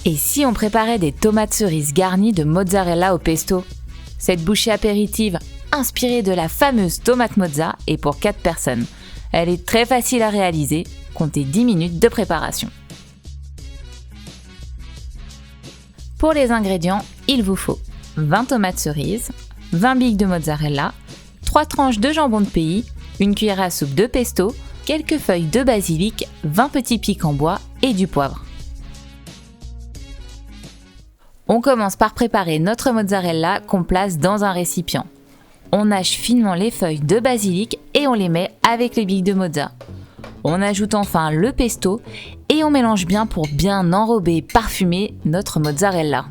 Et si on préparait des tomates cerises garnies de mozzarella au pesto? Cette bouchée apéritive, inspirée de la fameuse tomate mozza, est pour 4 personnes. Elle est très facile à réaliser, comptez 10 minutes de préparation. Pour les ingrédients, il vous faut 20 tomates cerises, 20 billes de mozzarella, 3 tranches de jambon de pays, une cuillère à soupe de pesto, quelques feuilles de basilic, 20 petits pics en bois et du poivre. On commence par préparer notre mozzarella qu'on place dans un récipient. On hache finement les feuilles de basilic et on les met avec les billes de mozza. On ajoute enfin le pesto et on mélange bien pour bien enrober et parfumer notre mozzarella.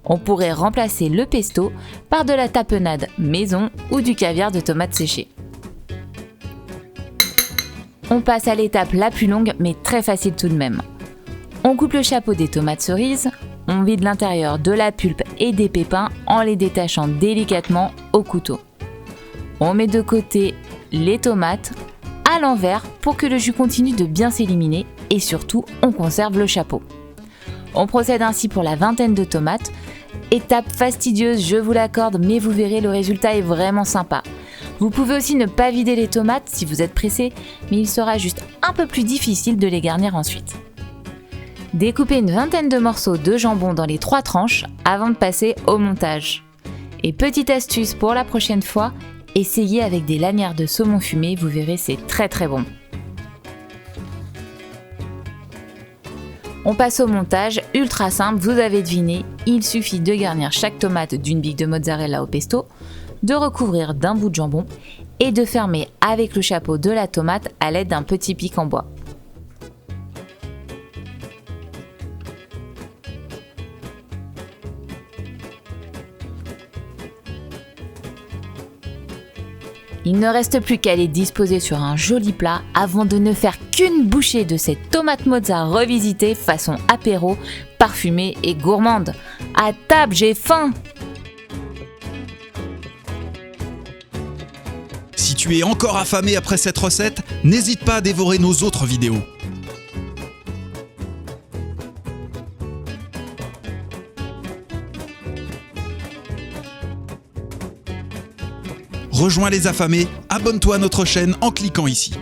On pourrait remplacer le pesto par de la tapenade maison ou du caviar de tomates séchées. On passe à l'étape la plus longue mais très facile tout de même. On coupe le chapeau des tomates cerises, on vide l'intérieur de la pulpe et des pépins en les détachant délicatement au couteau. On met de côté les tomates à l'envers pour que le jus continue de bien s'éliminer et surtout on conserve le chapeau. On procède ainsi pour la vingtaine de tomates. Étape fastidieuse, je vous l'accorde, mais vous verrez, le résultat est vraiment sympa. Vous pouvez aussi ne pas vider les tomates si vous êtes pressé, mais il sera juste un peu plus difficile de les garnir ensuite. Découpez une vingtaine de morceaux de jambon dans les 3 tranches avant de passer au montage. Et petite astuce pour la prochaine fois, essayez avec des lanières de saumon fumé, vous verrez, c'est très très bon. On passe au montage, ultra simple, vous avez deviné, il suffit de garnir chaque tomate d'une bille de mozzarella au pesto, de recouvrir d'un bout de jambon et de fermer avec le chapeau de la tomate à l'aide d'un petit pic en bois. Il ne reste plus qu'à les disposer sur un joli plat avant de ne faire qu'une bouchée de cette tomate mozza revisitée façon apéro, parfumée et gourmande. À table, j'ai faim! Si tu es encore affamé après cette recette, n'hésite pas à dévorer nos autres vidéos. Rejoins les affamés, abonne-toi à notre chaîne en cliquant ici.